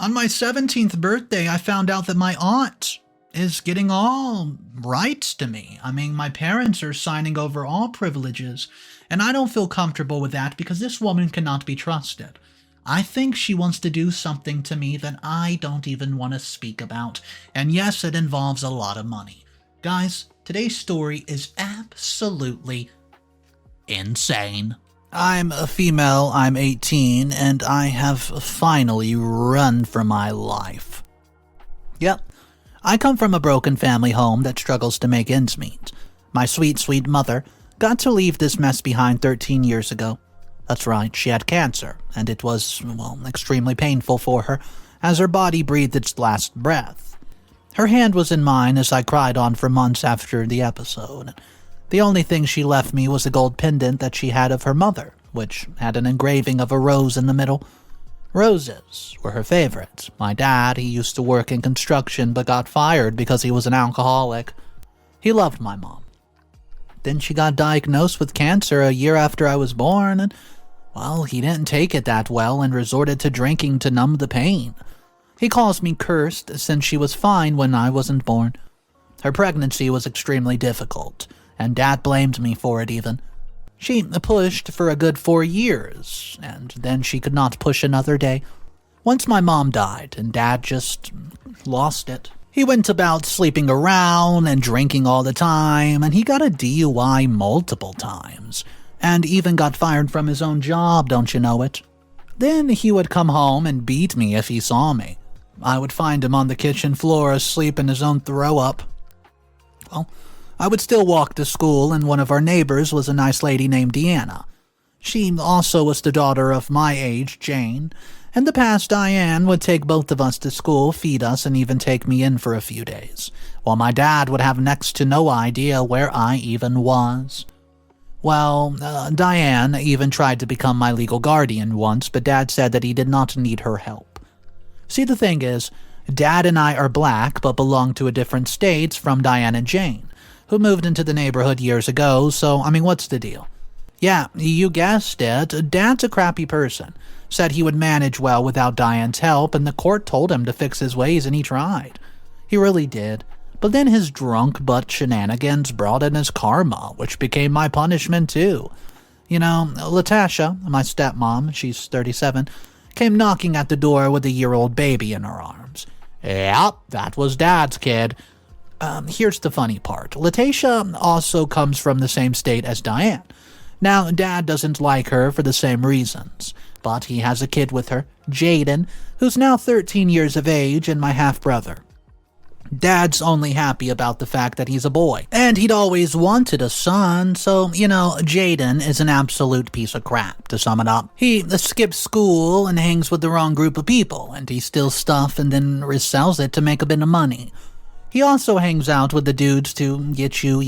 On my 17th birthday, I found out that my aunt is getting all rights to me. I mean, my parents are signing over all privileges, and I don't feel comfortable with that because this woman cannot be trusted. I think she wants to do something to me that I don't even want to speak about, and yes, it involves a lot of money. Guys, today's story is absolutely insane. I'm a female, I'm 18, and I have finally run for my life. Yep, I come from a broken family home that struggles to make ends meet. My sweet, sweet mother got to leave this mess behind 13 years ago. That's right, she had cancer, and it was, extremely painful for her as her body breathed its last breath. Her hand was in mine as I cried on for months after the episode. The only thing she left me was a gold pendant that she had of her mother, which had an engraving of a rose in the middle. Roses were her favorite. My dad, he used to work in construction but got fired because he was an alcoholic. He loved my mom. Then she got diagnosed with cancer a year after I was born, and, he didn't take it that well and resorted to drinking to numb the pain. He calls me cursed since she was fine when I wasn't born. Her pregnancy was extremely difficult, and Dad blamed me for it even. She pushed for a good 4 years, and then she could not push another day. Once my mom died, and Dad just lost it. He went about sleeping around and drinking all the time, and he got a DUI multiple times, and even got fired from his own job, don't you know it? Then he would come home and beat me if he saw me. I would find him on the kitchen floor asleep in his own throw-up. I would still walk to school, and one of our neighbors was a nice lady named Deanna. She also was the daughter of my age, Jane. In the past, Diane would take both of us to school, feed us, and even take me in for a few days, while my dad would have next to no idea where I even was. Diane even tried to become my legal guardian once, but Dad said that he did not need her help. See, the thing is, Dad and I are black, but belong to a different states from Diane and Jane, who moved into the neighborhood years ago, so, what's the deal? Yeah, you guessed it, Dad's a crappy person. Said he would manage well without Diane's help, and the court told him to fix his ways, and he tried. He really did. But then his drunk butt shenanigans brought in his karma, which became my punishment too. Latasha, my stepmom, she's 37, came knocking at the door with a year-old baby in her arms. Yep, that was Dad's kid. Here's the funny part. Latasha also comes from the same state as Diane. Now, Dad doesn't like her for the same reasons, but he has a kid with her, Jaden, who's now 13 years of age and my half-brother. Dad's only happy about the fact that he's a boy, and he'd always wanted a son, so, Jaden is an absolute piece of crap, to sum it up. He skips school and hangs with the wrong group of people, and he steals stuff and then resells it to make a bit of money. He also hangs out with the dudes to get you,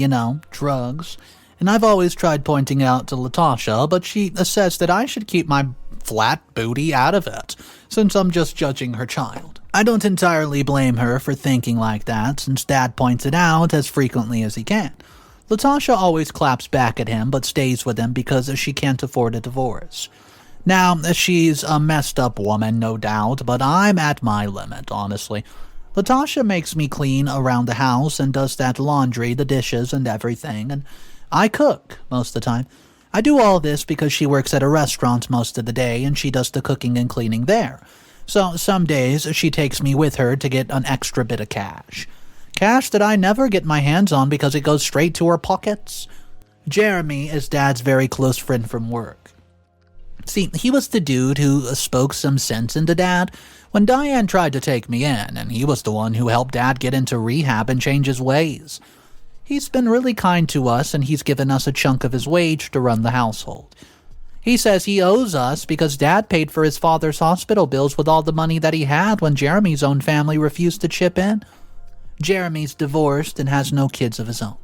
drugs. And I've always tried pointing out to Latasha, but she says that I should keep my flat booty out of it, since I'm just judging her child. I don't entirely blame her for thinking like that, since Dad points it out as frequently as he can. Latasha always claps back at him, but stays with him because she can't afford a divorce. Now, she's a messed up woman, no doubt, but I'm at my limit, honestly. Latasha makes me clean around the house and does that laundry, the dishes, and everything, and I cook most of the time. I do all this because she works at a restaurant most of the day and she does the cooking and cleaning there. So some days she takes me with her to get an extra bit of cash. Cash that I never get my hands on because it goes straight to her pockets. Jeremy is Dad's very close friend from work. See, he was the dude who spoke some sense into Dad when Diane tried to take me in, and he was the one who helped Dad get into rehab and change his ways. He's been really kind to us, and he's given us a chunk of his wage to run the household. He says he owes us because Dad paid for his father's hospital bills with all the money that he had when Jeremy's own family refused to chip in. Jeremy's divorced and has no kids of his own.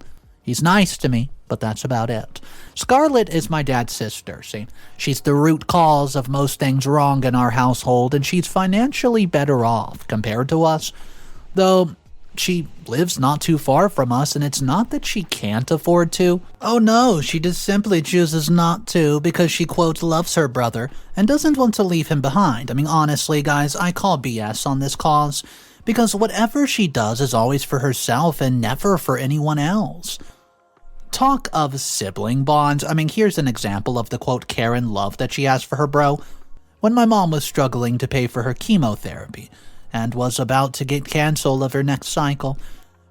He's nice to me, but that's about it. Scarlett is my dad's sister, see. She's the root cause of most things wrong in our household, and she's financially better off compared to us. Though, She lives not too far from us, and it's not that she can't afford to. Oh no, she just simply chooses not to because she, quote, loves her brother and doesn't want to leave him behind. I mean, honestly, guys, I call BS on this cause because whatever she does is always for herself and never for anyone else. Talk of sibling bonds. I mean, here's an example of the, quote, care and love that she has for her bro. When my mom was struggling to pay for her chemotherapy and was about to get canceled of her next cycle,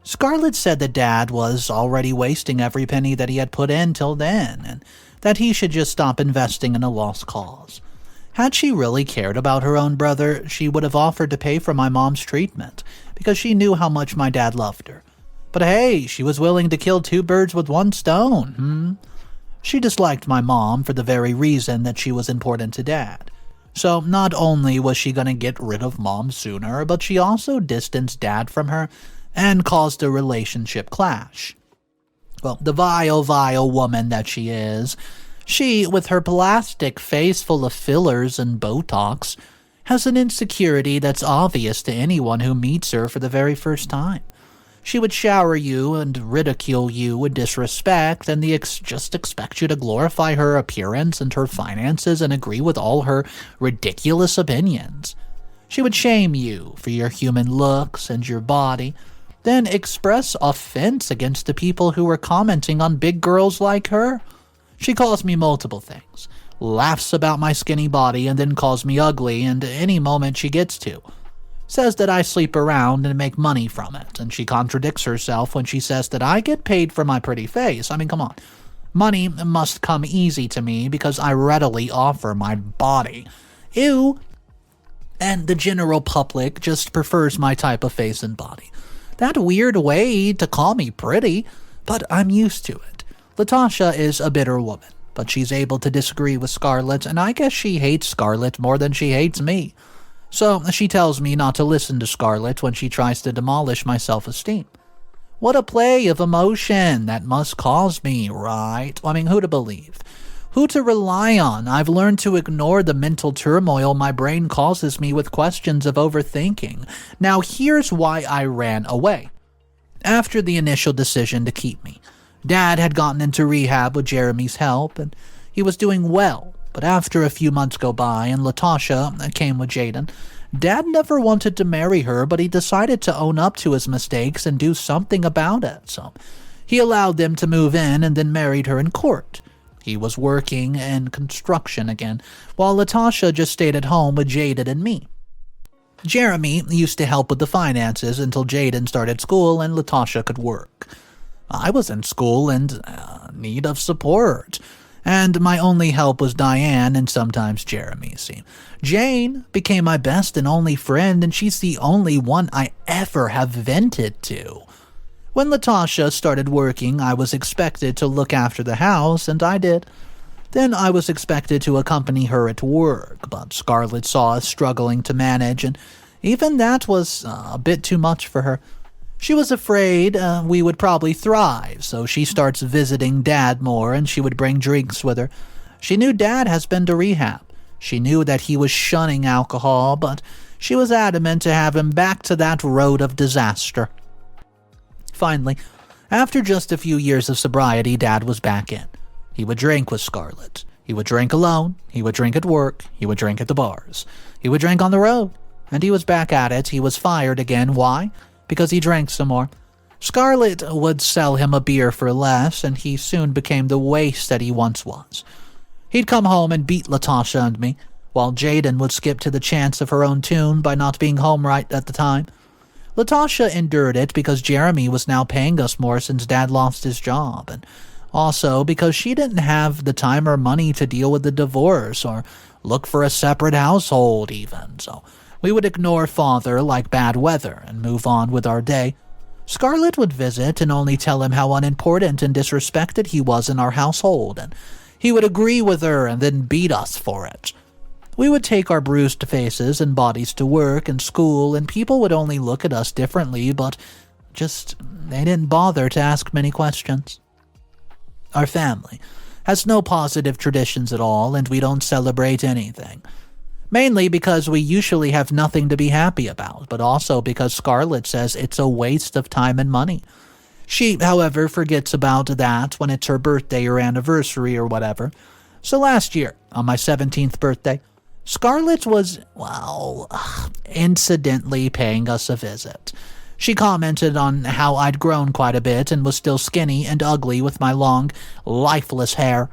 Scarlett said that Dad was already wasting every penny that he had put in till then, and that he should just stop investing in a lost cause. Had she really cared about her own brother, she would have offered to pay for my mom's treatment, because she knew how much my dad loved her. But hey, she was willing to kill two birds with one stone, She disliked my mom for the very reason that she was important to Dad. So not only was she going to get rid of Mom sooner, but she also distanced Dad from her and caused a relationship clash. Well, the vile, vile woman that she is, she, with her plastic face full of fillers and Botox, has an insecurity that's obvious to anyone who meets her for the very first time. She would shower you and ridicule you with disrespect and just expect you to glorify her appearance and her finances and agree with all her ridiculous opinions. She would shame you for your human looks and your body, then express offense against the people who were commenting on big girls like her. She calls me multiple things, laughs about my skinny body, and then calls me ugly and any moment she gets to. Says that I sleep around and make money from it, and she contradicts herself when she says that I get paid for my pretty face. I mean, come on. Money must come easy to me because I readily offer my body. Ew. And the general public just prefers my type of face and body. That weird way to call me pretty, but I'm used to it. Latasha is a bitter woman, but she's able to disagree with Scarlett, and I guess she hates Scarlett more than she hates me. So she tells me not to listen to Scarlett when she tries to demolish my self-esteem. What a play of emotion that must cause me, right? I mean, who to believe? Who to rely on? I've learned to ignore the mental turmoil my brain causes me with questions of overthinking. Now here's why I ran away. After the initial decision to keep me, Dad had gotten into rehab with Jeremy's help, and he was doing well. But after a few months go by and Latasha came with Jaden, Dad never wanted to marry her, but he decided to own up to his mistakes and do something about it. So he allowed them to move in and then married her in court. He was working in construction again, while Latasha just stayed at home with Jaden and me. Jeremy used to help with the finances until Jaden started school and Latasha could work. I was in school and need of support. And my only help was Diane and sometimes Jeremy. See, Jane became my best and only friend, and she's the only one I ever have vented to. When Latasha started working, I was expected to look after the house, and I did. Then I was expected to accompany her at work, but Scarlett saw us struggling to manage, and even that was a bit too much for her. She was afraid we would probably thrive, so she starts visiting Dad more and she would bring drinks with her. She knew Dad has been to rehab. She knew that he was shunning alcohol, but she was adamant to have him back to that road of disaster. Finally, after just a few years of sobriety, Dad was back in. He would drink with Scarlett. He would drink alone. He would drink at work. He would drink at the bars. He would drink on the road. And he was back at it. He was fired again. Why? Because he drank some more. Scarlett would sell him a beer for less, and he soon became the waste that he once was. He'd come home and beat Latasha and me, while Jaden would skip to the chance of her own tune by not being home right at the time. Latasha endured it because Jeremy was now paying us more since Dad lost his job, and also because she didn't have the time or money to deal with the divorce or look for a separate household even, so we would ignore Father like bad weather and move on with our day. Scarlett would visit and only tell him how unimportant and disrespected he was in our household, and he would agree with her and then beat us for it. We would take our bruised faces and bodies to work and school, and people would only look at us differently, but they didn't bother to ask many questions. Our family has no positive traditions at all, and we don't celebrate anything. Mainly because we usually have nothing to be happy about, but also because Scarlett says it's a waste of time and money. She, however, forgets about that when it's her birthday or anniversary or whatever. So last year, on my 17th birthday, Scarlett was, incidentally paying us a visit. She commented on how I'd grown quite a bit and was still skinny and ugly with my long, lifeless hair.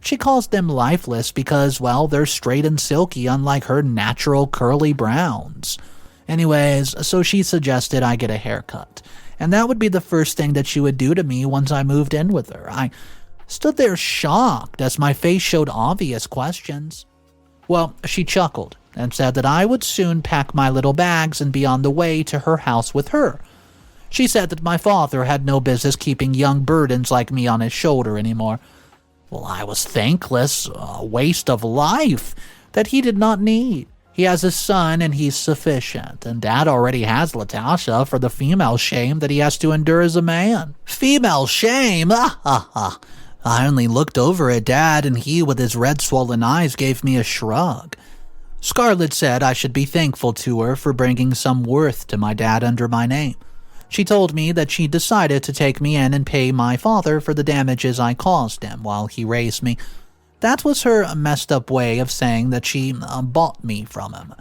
She calls them lifeless because, they're straight and silky, unlike her natural curly browns. Anyways, so she suggested I get a haircut, and that would be the first thing that she would do to me once I moved in with her. I stood there shocked as my face showed obvious questions. Well, she chuckled and said that I would soon pack my little bags and be on the way to her house with her. She said that my father had no business keeping young burdens like me on his shoulder anymore. Well, I was thankless, a waste of life that he did not need. He has a son and he's sufficient, and Dad already has Latasha for the female shame that he has to endure as a man. Female shame? I only looked over at Dad and he, with his red swollen eyes, gave me a shrug. Scarlett said I should be thankful to her for bringing some worth to my dad under my name. She told me that she decided to take me in and pay my father for the damages I caused him while he raised me. That was her messed up way of saying that she bought me from him.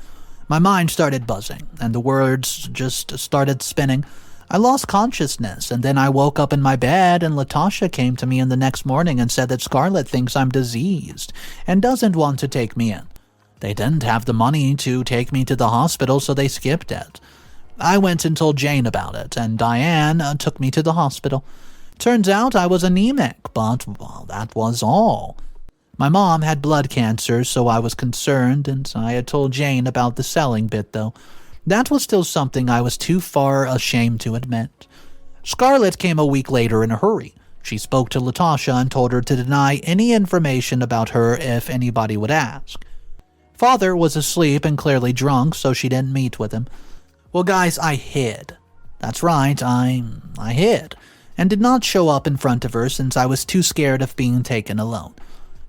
My mind started buzzing, and the words just started spinning. I lost consciousness, and then I woke up in my bed, and Latasha came to me in the next morning and said that Scarlett thinks I'm diseased and doesn't want to take me in. They didn't have the money to take me to the hospital, so they skipped it. I went and told Jane about it, and Diane took me to the hospital. Turns out I was anemic, but, that was all. My mom had blood cancer, so I was concerned, and I had told Jane about the selling bit, though. That was still something I was too far ashamed to admit. Scarlett came a week later in a hurry. She spoke to Latasha and told her to deny any information about her if anybody would ask. Father was asleep and clearly drunk, so she didn't meet with him. Well, guys, I hid. That's right, I hid, and did not show up in front of her since I was too scared of being taken alone.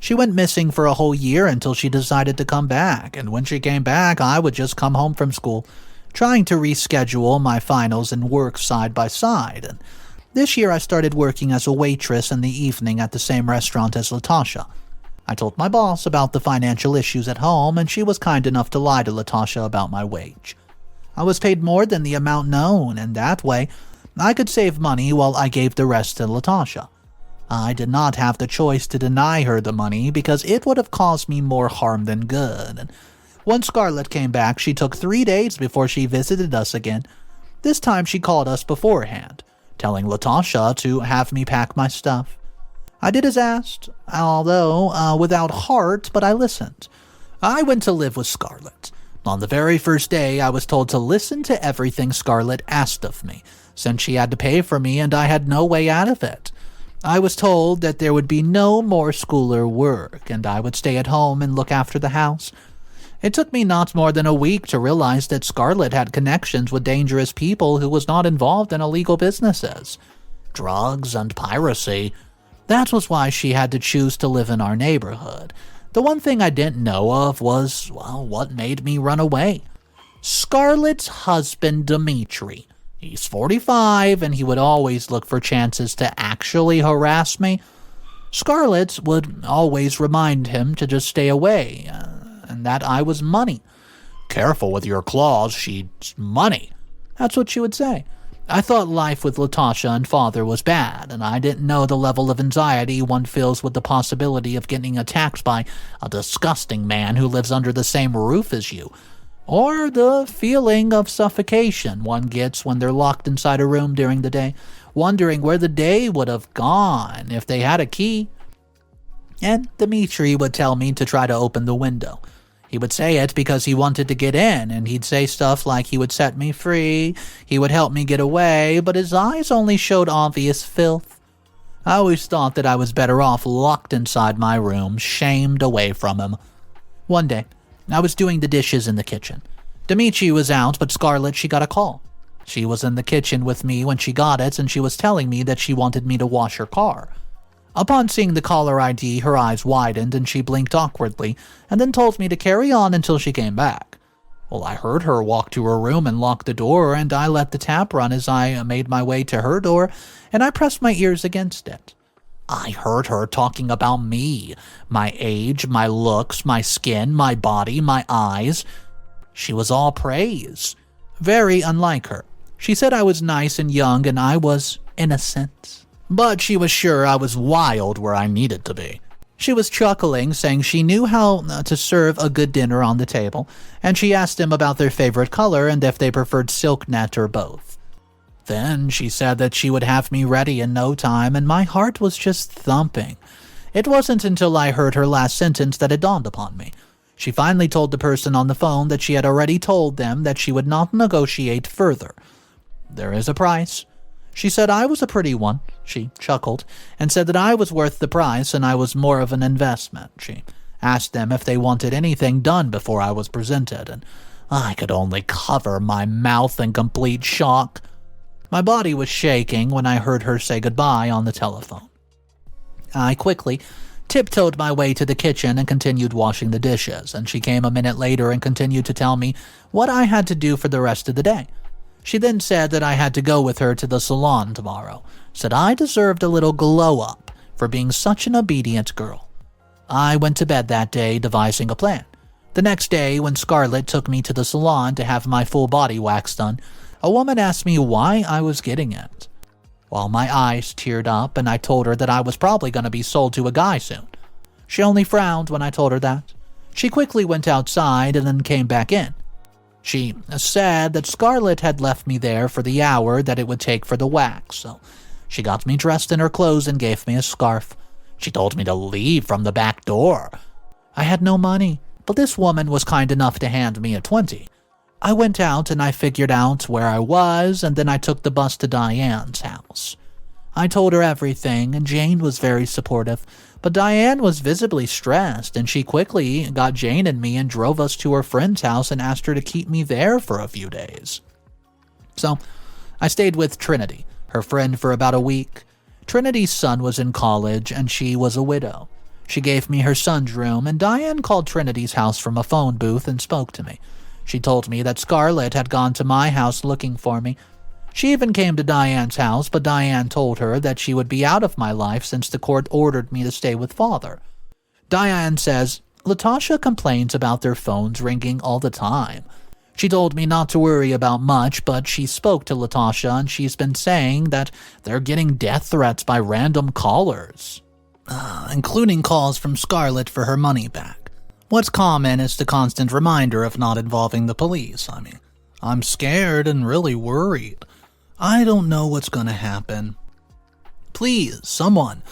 She went missing for a whole year until she decided to come back, and when she came back, I would just come home from school, trying to reschedule my finals and work side by side. And this year I started working as a waitress in the evening at the same restaurant as Latasha. I told my boss about the financial issues at home, and she was kind enough to lie to Latasha about my wage. I was paid more than the amount known, and that way, I could save money while I gave the rest to Latasha. I did not have the choice to deny her the money because it would have caused me more harm than good. And when Scarlett came back, she took 3 days before she visited us again. This time she called us beforehand, telling Latasha to have me pack my stuff. I did as asked, although without heart, but I listened. I went to live with Scarlett. On the very first day, I was told to listen to everything Scarlett asked of me, since she had to pay for me and I had no way out of it. I was told that there would be no more school or work, and I would stay at home and look after the house. It took me not more than a week to realize that Scarlett had connections with dangerous people who was not involved in illegal businesses. Drugs and piracy. That was why she had to choose to live in our neighborhood. The one thing I didn't know of was, what made me run away. Scarlett's husband, Dimitri. He's 45, and he would always look for chances to actually harass me. Scarlett would always remind him to just stay away, and that I was money. Careful with your claws, she's money. That's what she would say. I thought life with Latasha and Father was bad, and I didn't know the level of anxiety one feels with the possibility of getting attacked by a disgusting man who lives under the same roof as you, or the feeling of suffocation one gets when they're locked inside a room during the day, wondering where the day would have gone if they had a key. And Dimitri would tell me to try to open the window. He would say it because he wanted to get in, and he'd say stuff like he would set me free, he would help me get away, but his eyes only showed obvious filth. I always thought that I was better off locked inside my room, shamed away from him. One day, I was doing the dishes in the kitchen. Dimitri was out, but Scarlett, she got a call. She was in the kitchen with me when she got it, and she was telling me that she wanted me to wash her car. Upon seeing the caller ID, her eyes widened and she blinked awkwardly, and then told me to carry on until she came back. Well, I heard her walk to her room and lock the door, and I let the tap run as I made my way to her door, and I pressed my ears against it. I heard her talking about me, my age, my looks, my skin, my body, my eyes. She was all praise. Very unlike her. She said I was nice and young and I was innocent. But she was sure I was wild where I needed to be. She was chuckling, saying she knew how to serve a good dinner on the table, and she asked them about their favorite color and if they preferred silk net or both. Then she said that she would have me ready in no time, and my heart was just thumping. It wasn't until I heard her last sentence that it dawned upon me. She finally told the person on the phone that she had already told them that she would not negotiate further. There is a price. She said I was a pretty one. She chuckled and said that I was worth the price and I was more of an investment. She asked them if they wanted anything done before I was presented, and I could only cover my mouth in complete shock. My body was shaking when I heard her say goodbye on the telephone. I quickly tiptoed my way to the kitchen and continued washing the dishes, and she came a minute later and continued to tell me what I had to do for the rest of the day. She then said that I had to go with her to the salon tomorrow, said I deserved a little glow-up for being such an obedient girl. I went to bed that day devising a plan. The next day, when Scarlett took me to the salon to have my full body wax done, a woman asked me why I was getting it. Well, my eyes teared up and I told her that I was probably going to be sold to a guy soon. She only frowned when I told her that. She quickly went outside and then came back in. She said that Scarlett had left me there for the hour that it would take for the wax, so she got me dressed in her clothes and gave me a scarf. She told me to leave from the back door. I had no money, but this woman was kind enough to hand me a 20. I went out and I figured out where I was, and then I took the bus to Diane's house. I told her everything, and Jane was very supportive, but Diane was visibly stressed, and she quickly got Jane and me and drove us to her friend's house and asked her to keep me there for a few days. So, I stayed with Trinity, her friend, for about a week. Trinity's son was in college, and she was a widow. She gave me her son's room, and Diane called Trinity's house from a phone booth and spoke to me. She told me that Scarlett had gone to my house looking for me. She even came to Diane's house, but Diane told her that she would be out of my life since the court ordered me to stay with father. Diane says, Latasha complains about their phones ringing all the time. She told me not to worry about much, but she spoke to Latasha and she's been saying that they're getting death threats by random callers, including calls from Scarlett for her money back. What's common is the constant reminder of not involving the police. I'm scared and really worried. I don't know what's gonna happen. Please, someone,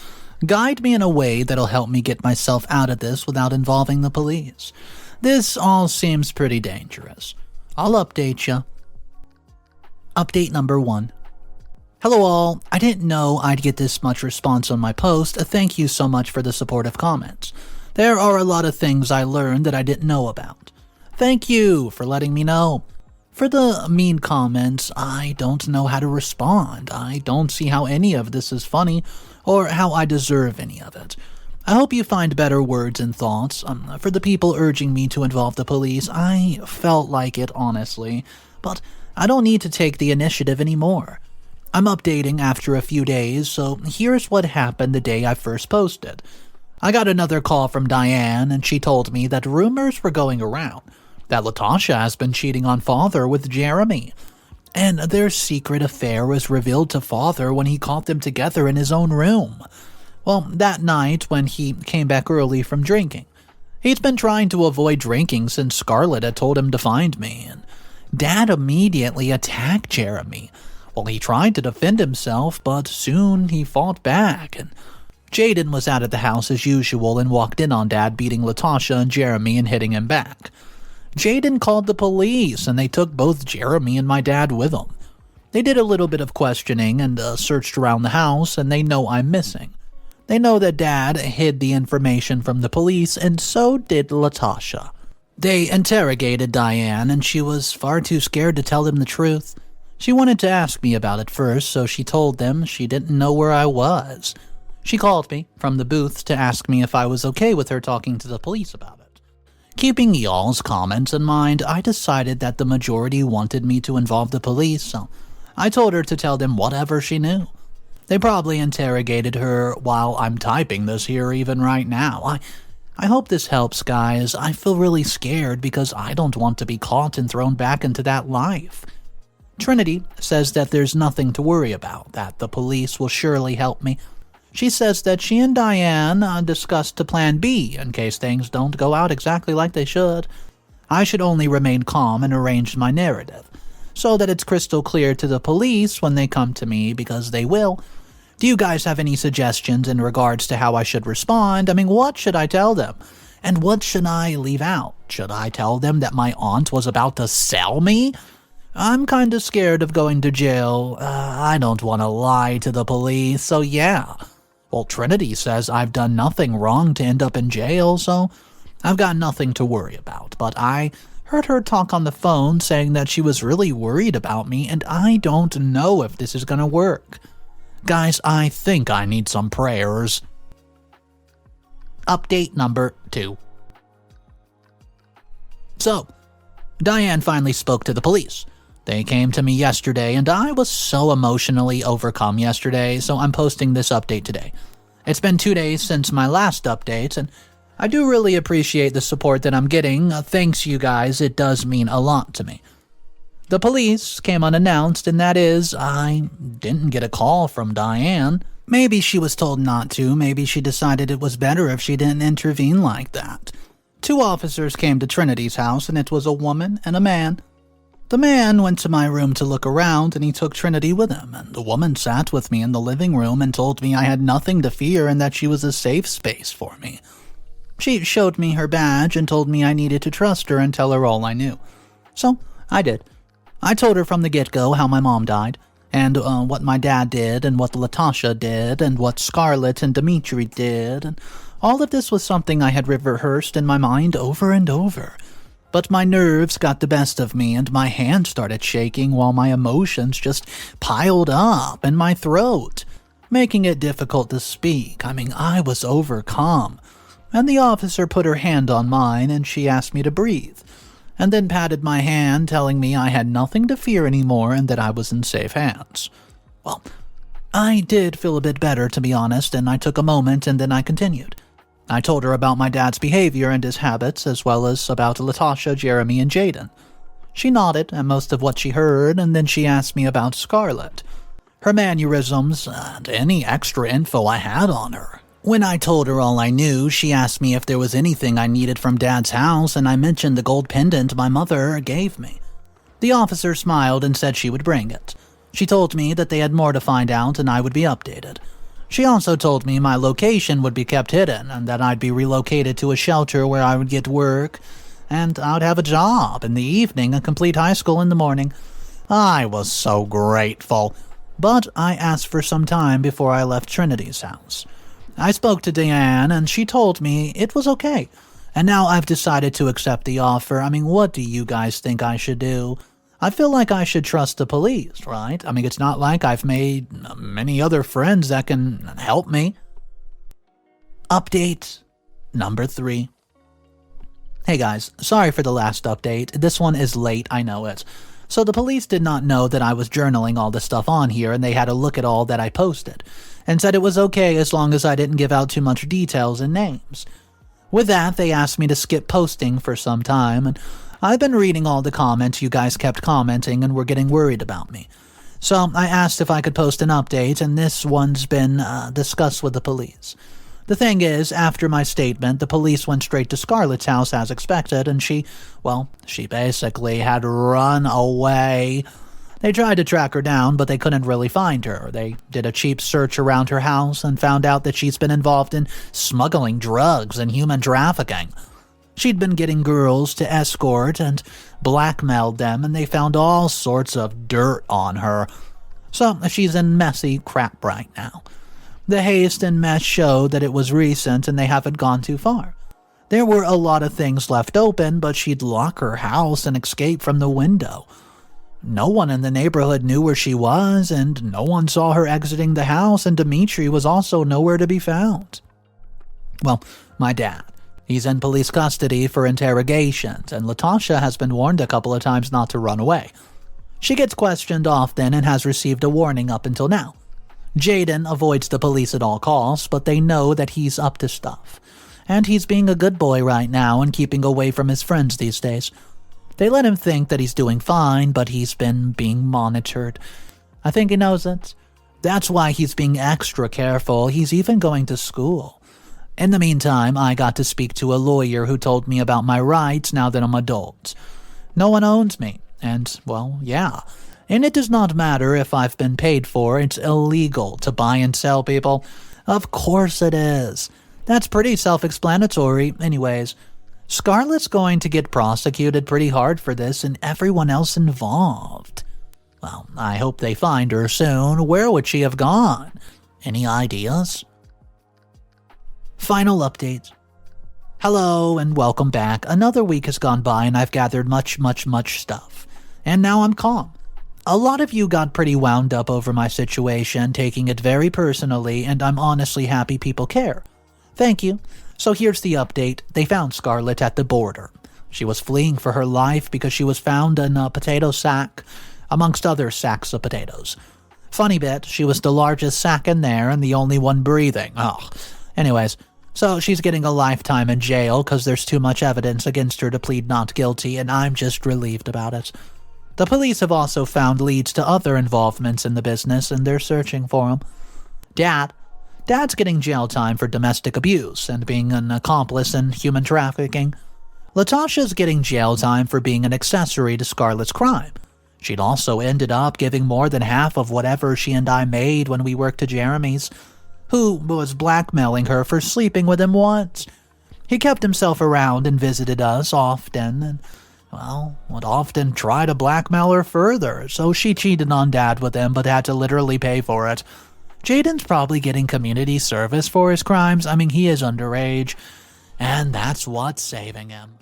guide me in a way that'll help me get myself out of this without involving the police. This all seems pretty dangerous. I'll update ya. Update number 1. Hello all, I didn't know I'd get this much response on my post. Thank you so much for the supportive comments. There are a lot of things I learned that I didn't know about. Thank you for letting me know. For the mean comments, I don't know how to respond. I don't see how any of this is funny or how I deserve any of it. I hope you find better words and thoughts. For the people urging me to involve the police, I felt like it, honestly, but I don't need to take the initiative anymore. I'm updating after a few days, so here's what happened the day I first posted. I got another call from Diane, and she told me that rumors were going around that Latasha has been cheating on father with Jeremy, and their secret affair was revealed to father when he caught them together in his own room. Well, that night when he came back early from drinking. He'd been trying to avoid drinking since Scarlett had told him to find me, and Dad immediately attacked Jeremy. Well, he tried to defend himself, but soon he fought back, and Jaden was out at the house as usual and walked in on Dad beating Latasha and Jeremy and hitting him back. Jaden called the police, and they took both Jeremy and my dad with them. They did a little bit of questioning and searched around the house, and they know I'm missing. They know that Dad hid the information from the police, and so did Latasha. They interrogated Diane, and she was far too scared to tell them the truth. She wanted to ask me about it first, so she told them she didn't know where I was. She called me from the booth to ask me if I was okay with her talking to the police about it. Keeping y'all's comments in mind, I decided that the majority wanted me to involve the police, so I told her to tell them whatever she knew. They probably interrogated her while I'm typing this here even right now. I hope this helps, guys. I feel really scared because I don't want to be caught and thrown back into that life. Trinity says that there's nothing to worry about, that the police will surely help me. She says that she and Diane discussed a plan B in case things don't go out exactly like they should. I should only remain calm and arrange my narrative, so that it's crystal clear to the police when they come to me, because they will. Do you guys have any suggestions in regards to how I should respond? I mean, what should I tell them? And what should I leave out? Should I tell them that my aunt was about to sell me? I'm kinda scared of going to jail. I don't want to lie to the police, so yeah. Well, Trinity says I've done nothing wrong to end up in jail, so I've got nothing to worry about. But I heard her talk on the phone saying that she was really worried about me, and I don't know if this is gonna work. Guys, I think I need some prayers. Update number 2. So, Diane finally spoke to the police. They came to me yesterday, and I was so emotionally overcome yesterday, so I'm posting this update today. It's been 2 days since my last update, and I do really appreciate the support that I'm getting. Thanks, you guys. It does mean a lot to me. The police came unannounced, and that is, I didn't get a call from Diane. Maybe she was told not to. Maybe she decided it was better if she didn't intervene like that. 2 officers came to Trinity's house, and it was a woman and a man. The man went to my room to look around, and he took Trinity with him, and the woman sat with me in the living room and told me I had nothing to fear and that she was a safe space for me. She showed me her badge and told me I needed to trust her and tell her all I knew. So, I did. I told her from the get-go how my mom died, and what my dad did, and what Latasha did, and what Scarlett and Dimitri did, and all of this was something I had rehearsed in my mind over and over. But my nerves got the best of me, and my hand started shaking while my emotions just piled up in my throat, making it difficult to speak. I mean, I was overcome. And the officer put her hand on mine, and she asked me to breathe, and then patted my hand, telling me I had nothing to fear anymore and that I was in safe hands. Well, I did feel a bit better, to be honest, and I took a moment, and then I continued. I told her about my dad's behavior and his habits, as well as about Latasha, Jeremy, and Jaden. She nodded at most of what she heard, and then she asked me about Scarlett, her mannerisms, and any extra info I had on her. When I told her all I knew, she asked me if there was anything I needed from Dad's house, and I mentioned the gold pendant my mother gave me. The officer smiled and said she would bring it. She told me that they had more to find out and I would be updated. She also told me my location would be kept hidden and that I'd be relocated to a shelter where I would get work, and I'd have a job in the evening and complete high school in the morning. I was so grateful, but I asked for some time before I left Trinity's house. I spoke to Diane, and she told me it was okay, and now I've decided to accept the offer. I mean, what do you guys think I should do? I feel like I should trust the police, right? I mean, it's not like I've made many other friends that can help me. Update number 3. Hey guys, sorry for the last update. This one is late, I know it. So the police did not know that I was journaling all the stuff on here, and they had a look at all that I posted, and said it was okay as long as I didn't give out too much details and names. With that, they asked me to skip posting for some time, and I've been reading all the comments you guys kept commenting and were getting worried about me. So I asked if I could post an update, and this one's been discussed with the police. The thing is, after my statement, the police went straight to Scarlett's house as expected, and she basically had run away. They tried to track her down, but they couldn't really find her. They did a cheap search around her house and found out that she's been involved in smuggling drugs and human trafficking. She'd been getting girls to escort and blackmailed them, and they found all sorts of dirt on her. So she's in messy crap right now. The haste and mess showed that it was recent and they haven't gone too far. There were a lot of things left open, but she'd lock her house and escape from the window. No one in the neighborhood knew where she was, and no one saw her exiting the house, and Dimitri was also nowhere to be found. Well, my dad. He's in police custody for interrogations, and Latasha has been warned a couple of times not to run away. She gets questioned often and has received a warning up until now. Jaden avoids the police at all costs, but they know that he's up to stuff. And he's being a good boy right now and keeping away from his friends these days. They let him think that he's doing fine, but he's been being monitored. I think he knows it. That's why he's being extra careful. He's even going to school. In the meantime, I got to speak to a lawyer who told me about my rights now that I'm adult. No one owns me, and, well, yeah. And it does not matter if I've been paid for. It's illegal to buy and sell people. Of course it is. That's pretty self-explanatory. Anyways, Scarlett's going to get prosecuted pretty hard for this, and everyone else involved. Well, I hope they find her soon. Where would she have gone? Any ideas? Final update. Hello and welcome back. Another week has gone by and I've gathered much stuff. And now I'm calm. A lot of you got pretty wound up over my situation, taking it very personally, and I'm honestly happy people care. Thank you. So here's the update. They found Scarlett at the border. She was fleeing for her life because she was found in a potato sack, amongst other sacks of potatoes. Funny bit, she was the largest sack in there and the only one breathing. Anyways, so she's getting a lifetime in jail because there's too much evidence against her to plead not guilty, and I'm just relieved about it. The police have also found leads to other involvements in the business, and they're searching for them. Dad's getting jail time for domestic abuse and being an accomplice in human trafficking. Latasha's getting jail time for being an accessory to Scarlett's crime. She'd also ended up giving more than half of whatever she and I made when we worked at Jeremy's, who was blackmailing her for sleeping with him once. He kept himself around and visited us often, and would often try to blackmail her further, so she cheated on Dad with him but had to literally pay for it. Jaden's probably getting community service for his crimes. I mean, he is underage, and that's what's saving him.